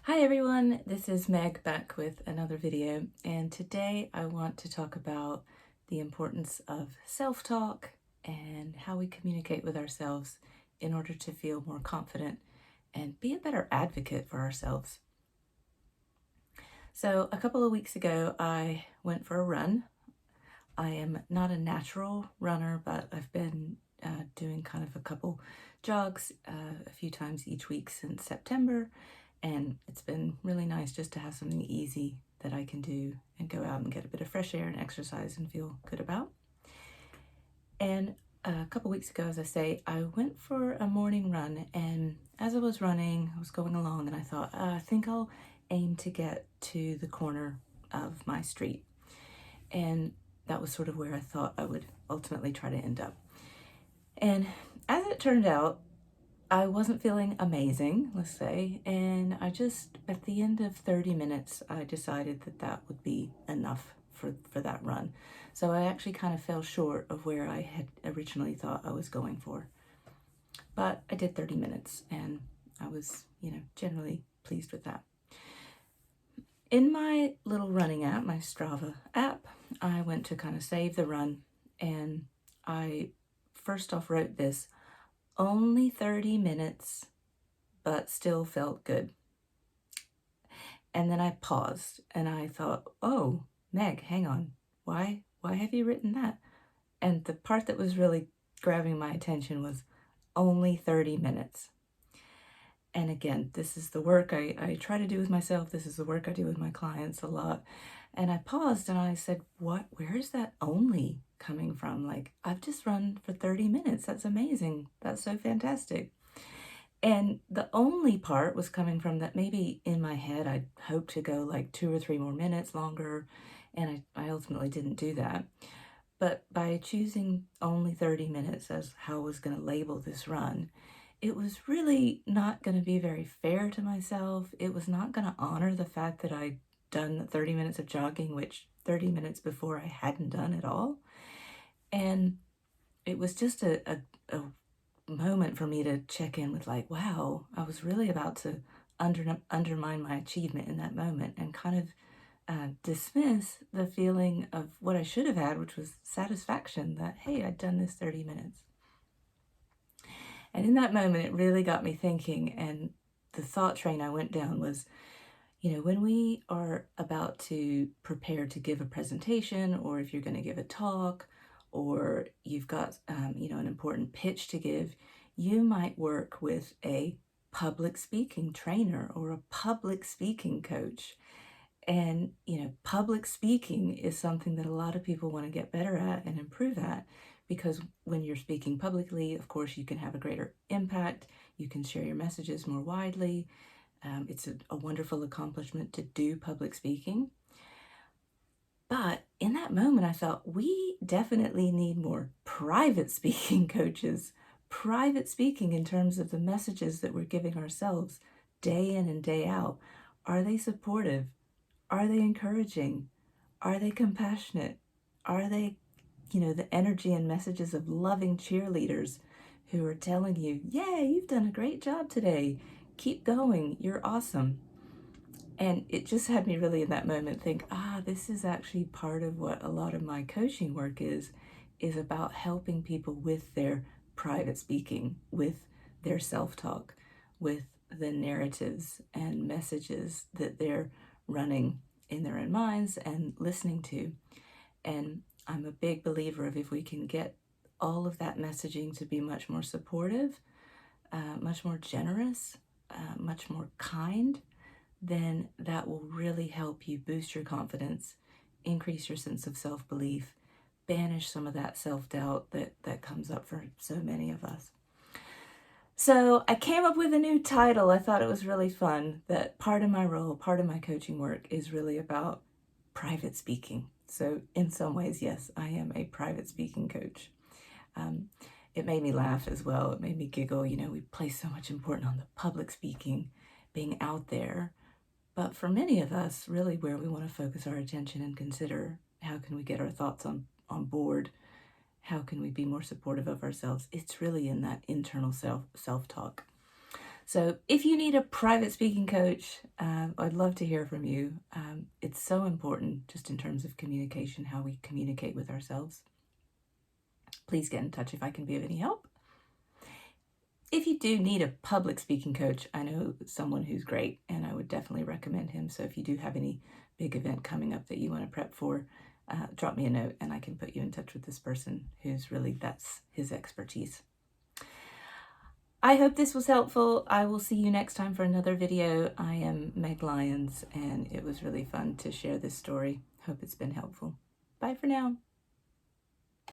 Hi everyone, this is Meg back with another video, and today I want to talk about the importance of self-talk and how we communicate with ourselves in order to feel more confident and be a better advocate for ourselves. So a couple of weeks ago I went for a run. I am not a natural runner, but I've been doing kind of a couple jogs a few times each week since September, and it's been really nice just to have something easy that I can do and go out and get a bit of fresh air and exercise and feel good about. And a couple weeks ago, as I say, I went for a morning run, and as I was running, I was going along and I thought, I think I'll aim to get to the corner of my street. And that was sort of where I thought I would ultimately try to end up. And as it turned out, I wasn't feeling amazing, let's say, and I just, at the end of 30 minutes, I decided that that would be enough for that run. So I actually kind of fell short of where I had originally thought I was going for. But I did 30 minutes, and I was, generally pleased with that. In my little running app, my Strava app, I went to kind of save the run, and I first off wrote this: only 30 minutes, but still felt good. And then I paused and I thought, oh, Meg, hang on. Why have you written that? And the part that was really grabbing my attention was only 30 minutes. And again, this is the work I try to do with myself. This is the work I do with my clients a lot. And I paused and I said, where is that only coming from? Like, I've just run for 30 minutes. That's amazing. That's so fantastic. And the only part was coming from that maybe in my head, I'd hoped to go like 2 or 3 more minutes longer. And I ultimately didn't do that. But by choosing only 30 minutes as how I was going to label this run, it was really not going to be very fair to myself. It was not going to honor the fact that I'd done 30 minutes of jogging, which 30 minutes before I hadn't done at all. And it was just a moment for me to check in with, like, wow, I was really about to undermine my achievement in that moment and kind of dismiss the feeling of what I should have had, which was satisfaction that, hey, I'd done this 30 minutes. And in that moment, it really got me thinking, and the thought train I went down was, when we are about to prepare to give a presentation, or if you're going to give a talk, or you've got, an important pitch to give, you might work with a public speaking trainer or a public speaking coach. And, public speaking is something that a lot of people want to get better at and improve at, because when you're speaking publicly, of course, you can have a greater impact. You can share your messages more widely. It's a wonderful accomplishment to do public speaking. But in that moment, I thought we definitely need more private speaking coaches. Private speaking in terms of the messages that we're giving ourselves day in and day out. Are they supportive? Are they encouraging? Are they compassionate? Are they, the energy and messages of loving cheerleaders who are telling you, yeah, you've done a great job today. Keep going. You're awesome. And it just had me really in that moment think, this is actually part of what a lot of my coaching work is about helping people with their private speaking, with their self-talk, with the narratives and messages that they're running in their own minds and listening to. And I'm a big believer of, if we can get all of that messaging to be much more supportive, much more generous, much more kind, then that will really help you boost your confidence, increase your sense of self-belief, banish some of that self-doubt that comes up for so many of us. So I came up with a new title. I thought it was really fun, that part of my role, part of my coaching work is really about private speaking. So in some ways, yes, I am a private speaking coach. It made me laugh as well. It made me giggle. We place so much importance on the public speaking, being out there. But for many of us, really where we want to focus our attention and consider, how can we get our thoughts on board? How can we be more supportive of ourselves? It's really in that internal self-talk. So if you need a private speaking coach, I'd love to hear from you. It's so important just in terms of communication, how we communicate with ourselves. Please get in touch if I can be of any help. If you do need a public speaking coach, I know someone who's great, and I would definitely recommend him. So if you do have any big event coming up that you want to prep for, drop me a note and I can put you in touch with this person who's really, that's his expertise. I hope this was helpful. I will see you next time for another video. I am Meg Lyons, and it was really fun to share this story. Hope it's been helpful. Bye for now.